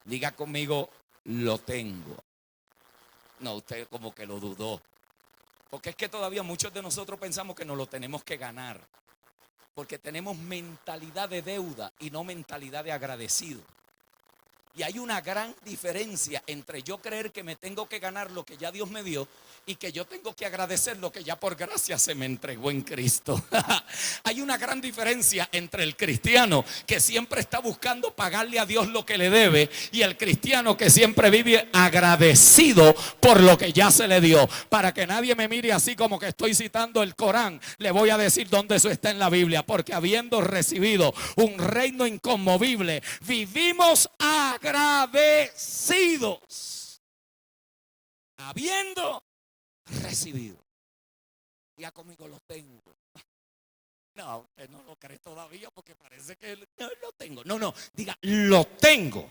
Diga conmigo, lo tengo. No, usted como que lo dudó. Porque es que todavía muchos de nosotros pensamos que nos lo tenemos que ganar. Porque tenemos mentalidad de deuda y no mentalidad de agradecido. Y hay una gran diferencia entre yo creer que me tengo que ganar lo que ya Dios me dio y que yo tengo que agradecer lo que ya por gracia se me entregó en Cristo. Hay una gran diferencia entre el cristiano que siempre está buscando pagarle a Dios lo que le debe y el cristiano que siempre vive agradecido por lo que ya se le dio. Para que nadie me mire así como que estoy citando el Corán, le voy a decir dónde eso está en la Biblia. Porque habiendo recibido un reino inconmovible, vivimos agradecidos, habiendo recibido. Ya conmigo lo tengo. No, usted no lo cree todavía porque parece que no lo tengo. No, diga, lo tengo.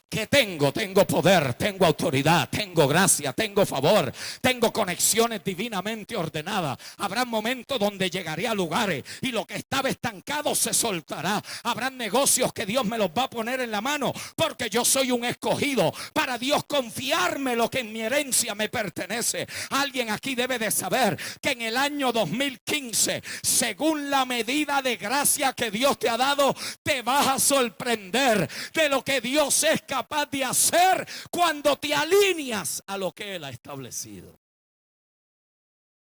¿Qué tengo? Tengo poder, tengo autoridad, tengo gracia, tengo favor, tengo conexiones divinamente ordenadas. Habrá momentos donde llegaré a lugares y lo que estaba estancado se soltará. Habrán negocios que Dios me los va a poner en la mano porque yo soy un escogido para Dios confiarme lo que en mi herencia me pertenece. Alguien aquí debe de saber que en el año 2015, según la medida de gracia que Dios te ha dado, te vas a sorprender de lo que Dios es capaz de hacer cuando te alineas a lo que Él ha establecido.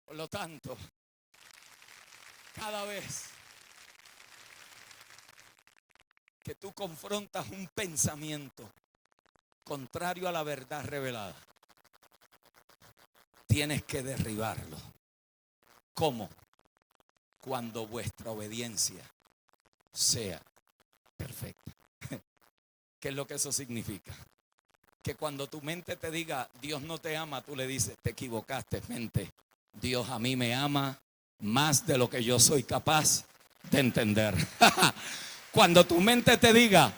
Por lo tanto, cada vez que tú confrontas un pensamiento contrario a la verdad revelada, tienes que derribarlo. ¿Cómo? Cuando vuestra obediencia sea perfecta. ¿Qué es lo que eso significa? Que cuando tu mente te diga Dios no te ama, tú le dices te equivocaste, mente. Dios a mí me ama más de lo que yo soy capaz de entender. Cuando tu mente te diga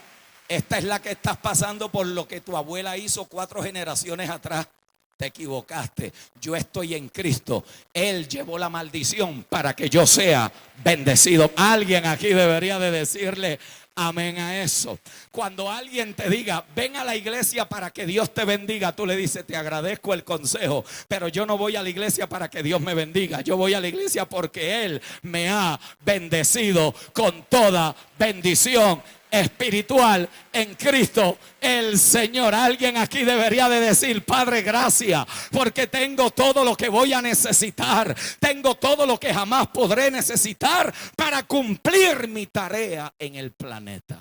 esta es la que estás pasando por lo que tu abuela hizo 4 generaciones atrás, te equivocaste. Yo estoy en Cristo. Él llevó la maldición para que yo sea bendecido. Alguien aquí debería de decirle amén a eso. Cuando alguien te diga ven a la iglesia para que Dios te bendiga, tú le dices te agradezco el consejo, pero yo no voy a la iglesia para que Dios me bendiga. Yo voy a la iglesia porque Él me ha bendecido con toda bendición espiritual en Cristo el Señor. Alguien aquí debería de decir Padre, gracias porque tengo todo lo que voy a necesitar, tengo todo lo que jamás podré necesitar para cumplir mi tarea en el planeta.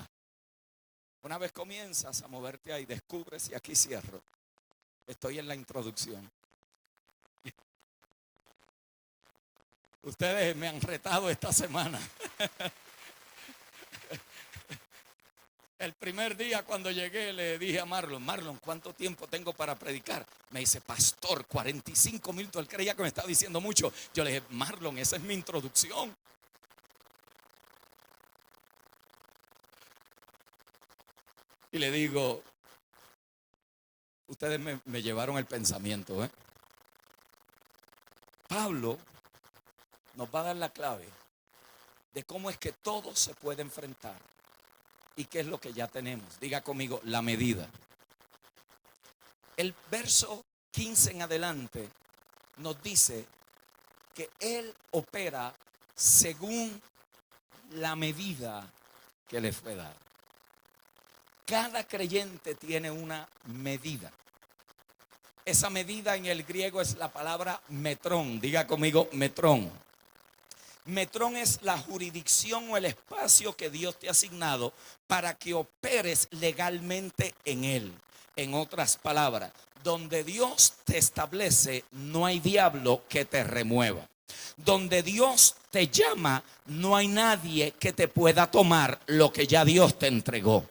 Una vez comienzas a moverte ahí, descubres, y aquí cierro, estoy en la introducción. Ustedes me han retado esta semana. El primer día cuando llegué le dije a Marlon, ¿cuánto tiempo tengo para predicar? Me dice, pastor, 45 minutos. Él creía que me estaba diciendo mucho. Yo le dije, Marlon, esa es mi introducción. Y le digo, ustedes me llevaron el pensamiento, Pablo nos va a dar la clave de cómo es que todo se puede enfrentar. ¿Y qué es lo que ya tenemos? Diga conmigo, la medida. El verso 15 en adelante nos dice que Él opera según la medida que le fue dada. Cada creyente tiene una medida. Esa medida en el griego es la palabra metrón. Diga conmigo, metrón. Metrón es la jurisdicción o el espacio que Dios te ha asignado para que operes legalmente en él. En otras palabras, donde Dios te establece, no hay diablo que te remueva. Donde Dios te llama, no hay nadie que te pueda tomar lo que ya Dios te entregó.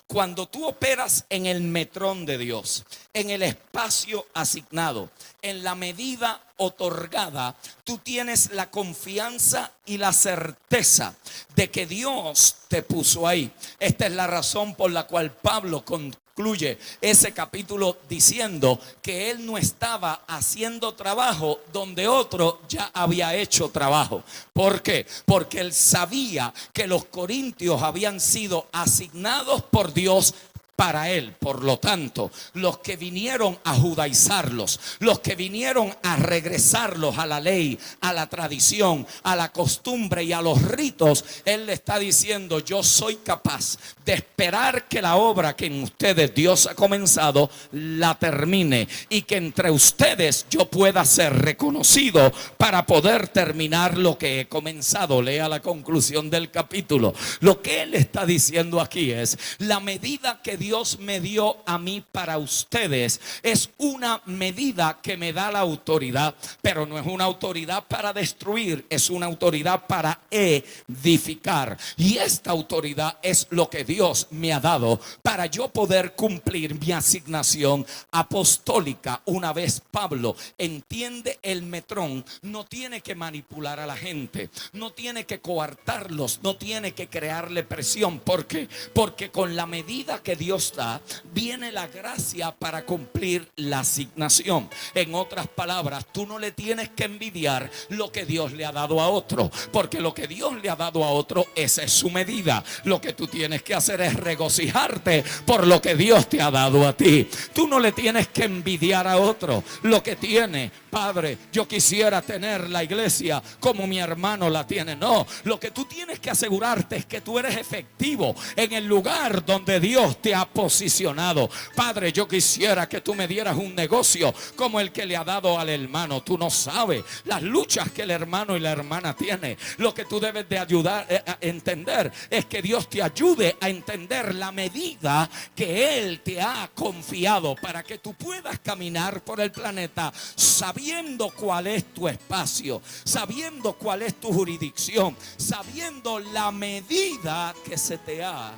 Cuando tú operas en el metrón de Dios, en el espacio asignado, en la medida otorgada, tú tienes la confianza y la certeza de que Dios te puso ahí. Esta es la razón por la cual Pablo concluye ese capítulo diciendo que él no estaba haciendo trabajo donde otro ya había hecho trabajo. ¿Por qué? Porque él sabía que los corintios habían sido asignados por Dios para él. Por lo tanto, los que vinieron a judaizarlos, los que vinieron a regresarlos a la ley, a la tradición, a la costumbre y a los ritos, él le está diciendo, yo soy capaz de esperar que la obra que en ustedes Dios ha comenzado la termine y que entre ustedes yo pueda ser reconocido para poder terminar lo que he comenzado. Lea la conclusión del capítulo. Lo que él está diciendo aquí es, la medida que Dios me dio a mí para ustedes es una medida que me da la autoridad, pero no es una autoridad para destruir, es una autoridad para edificar. Y esta autoridad es lo que Dios me ha dado para yo poder cumplir mi asignación apostólica. Una vez Pablo entiende el metrón, no tiene que manipular a la gente, no tiene que coartarlos, no tiene que crearle presión. ¿Por qué? Porque con la medida que Dios da, viene la gracia para cumplir la asignación. En otras palabras, tú no le tienes que envidiar lo que Dios le ha dado a otro, porque lo que Dios le ha dado a otro, esa es su medida. Lo que tú tienes que hacer es regocijarte por lo que Dios te ha dado a ti. Tú no le tienes que envidiar a otro lo que tiene, Padre, yo quisiera tener la iglesia como mi hermano la tiene. No, lo que tú tienes que asegurarte es que tú eres efectivo en el lugar donde Dios te ha posicionado. Padre, yo quisiera que tú me dieras un negocio como el que le ha dado al hermano. Tú no sabes las luchas que el hermano y la hermana tienen. Lo que tú debes de ayudar a entender es que Dios te ayude a entender la medida que Él te ha confiado para que tú puedas caminar por el planeta sabiendo cuál es tu espacio, sabiendo cuál es tu jurisdicción, sabiendo la medida que se te ha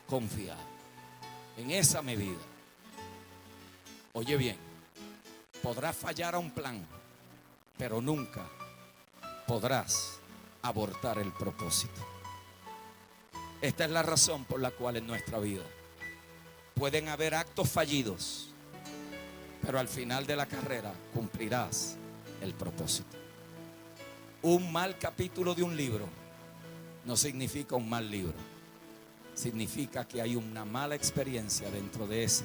confiado. En esa medida, oye bien, podrás fallar a un plan, pero nunca podrás abortar el propósito. Esta es la razón por la cual en nuestra vida pueden haber actos fallidos, pero al final de la carrera cumplirás el propósito. Un mal capítulo de un libro no significa un mal libro. Significa que hay una mala experiencia dentro de ese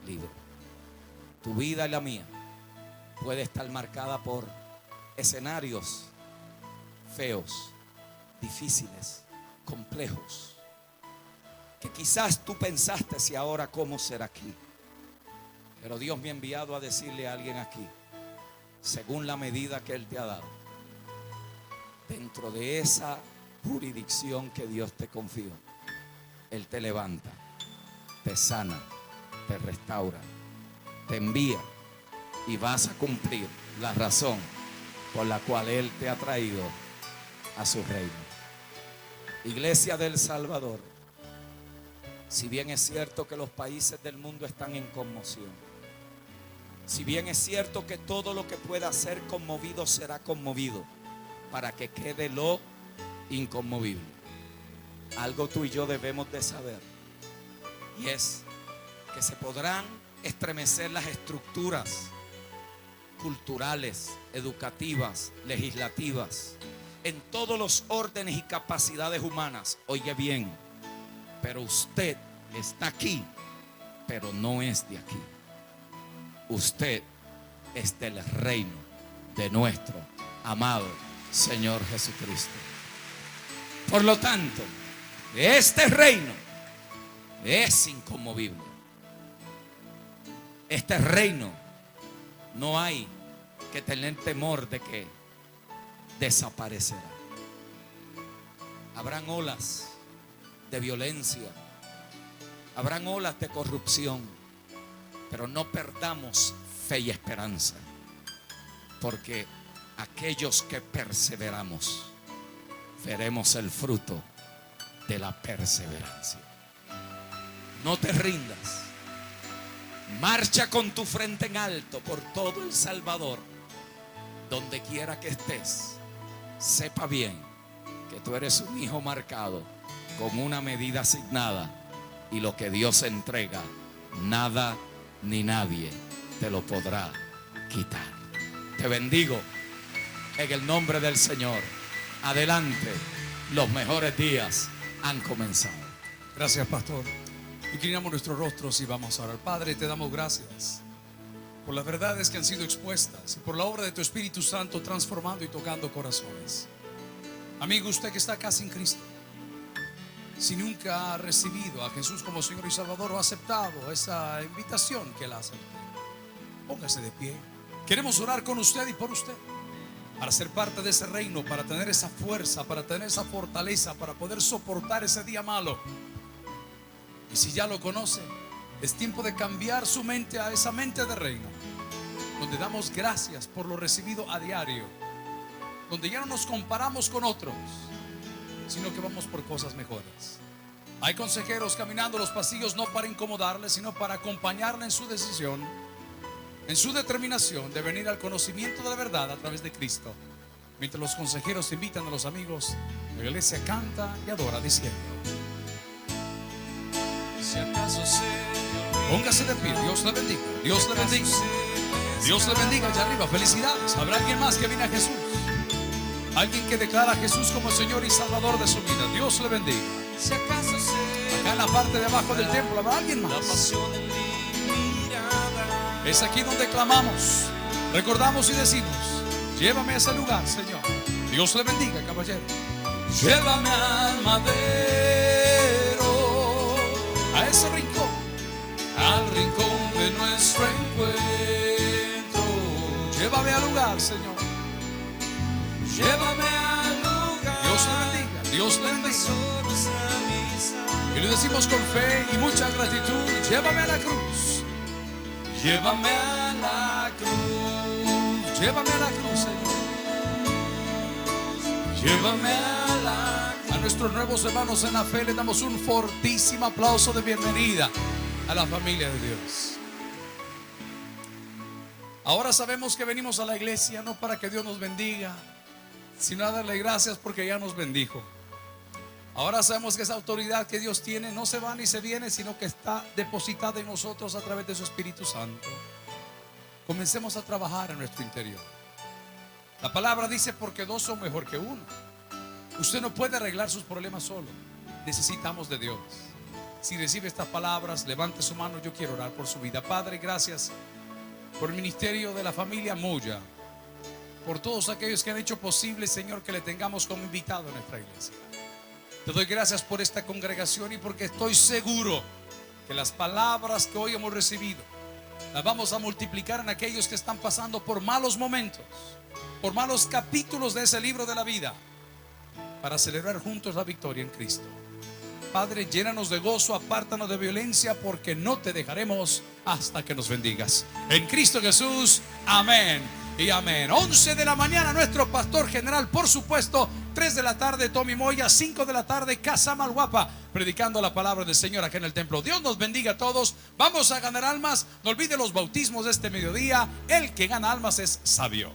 libro. Tu vida y la mía puede estar marcada por escenarios feos, difíciles, complejos, que quizás tú pensaste si ahora cómo será aquí. Pero Dios me ha enviado a decirle a alguien aquí, según la medida que Él te ha dado, dentro de esa jurisdicción que Dios te confió, Él te levanta, te sana, te restaura, te envía y vas a cumplir la razón por la cual Él te ha traído a su reino. Iglesia del Salvador, si bien es cierto que los países del mundo están en conmoción, si bien es cierto que todo lo que pueda ser conmovido será conmovido para que quede lo inconmovible, algo tú y yo debemos de saber, y es que se podrán estremecer las estructuras culturales, educativas, legislativas, en todos los órdenes y capacidades humanas. Oye bien, pero usted está aquí, pero no es de aquí. Usted es del reino de nuestro amado Señor Jesucristo. Por lo tanto, este reino es inconmovible. Este reino no hay que tener temor de que desaparecerá. Habrán olas de violencia, habrán olas de corrupción, pero no perdamos fe y esperanza, porque aquellos que perseveramos veremos el fruto de la perseverancia. No te rindas. Marcha con tu frente en alto por todo El Salvador. Donde quiera que estés, sepa bien que tú eres un hijo marcado con una medida asignada, y lo que Dios entrega, nada ni nadie te lo podrá quitar. Te bendigo en el nombre del Señor. Adelante, los mejores días han comenzado. Gracias, pastor. Inclinamos nuestros rostros y vamos a orar. Padre, te damos gracias por las verdades que han sido expuestas y por la obra de tu Espíritu Santo transformando y tocando corazones. Amigo, usted que está acá sin Cristo, si nunca ha recibido a Jesús como Señor y Salvador o ha aceptado esa invitación que Él hace, póngase de pie. Queremos orar con usted y por usted, para ser parte de ese reino, para tener esa fuerza, para tener esa fortaleza, para poder soportar ese día malo. Y si ya lo conoce, es tiempo de cambiar su mente a esa mente de reino, donde damos gracias por lo recibido a diario, donde ya no nos comparamos con otros, sino que vamos por cosas mejores. Hay consejeros caminando los pasillos no para incomodarle, sino para acompañarle en su decisión, en su determinación de venir al conocimiento de la verdad a través de Cristo. Mientras los consejeros invitan a los amigos, la iglesia canta y adora diciendo: si acaso póngase de pie. Dios le bendiga. Dios le bendiga. Dios le bendiga allá arriba. Felicidades. Habrá alguien más que viene a Jesús, alguien que declara a Jesús como Señor y Salvador de su vida. Dios le bendiga. Si acaso Acá en la parte de abajo del templo habrá alguien más. la pasión en mi mirada, Es aquí donde clamamos: Recordamos y decimos: llévame a ese lugar, Señor. Dios le bendiga, caballero. Llévame al madero, a ese rincón, al rincón de nuestro encuentro. Llévame al lugar, Señor. Llévame al lugar. Dios le bendiga, Dios le bendiga. Y lo decimos con fe y mucha gratitud: llévame a la cruz. Llévame a la cruz. Llévame a la cruz, Señor. Llévame a nuestros nuevos hermanos en la fe. Le damos un fortísimo aplauso de bienvenida a la familia de Dios. Ahora sabemos que venimos a la iglesia no para que Dios nos bendiga, sino a darle gracias porque ya nos bendijo. Ahora sabemos que esa autoridad que Dios tiene no se va ni se viene, sino que está depositada en nosotros a través de su Espíritu Santo. Comencemos a trabajar en nuestro interior. La palabra dice: porque dos son mejor que uno. Usted no puede arreglar sus problemas solo. Necesitamos de Dios. Si recibe estas palabras, levante su mano. Yo quiero orar por su vida. Padre, gracias por el ministerio de la familia Moya, por todos aquellos que han hecho posible, Señor, que le tengamos como invitado a nuestra iglesia. Te doy gracias por esta congregación y porque estoy seguro que las palabras que hoy hemos recibido las vamos a multiplicar en aquellos que están pasando por malos momentos, por malos capítulos de ese libro de la vida, para celebrar juntos la victoria en Cristo. Padre, llénanos de gozo, apártanos de violencia, porque no te dejaremos hasta que nos bendigas. En Cristo Jesús, amén y amén. 11 de la mañana nuestro pastor general, por supuesto. 3 de la tarde Tommy Moya, 5 de la tarde Casa Malguapa, predicando la palabra del Señor aquí en el templo. Dios nos bendiga a todos. Vamos a ganar almas. No olvide los bautismos de este mediodía. El que gana almas es sabio.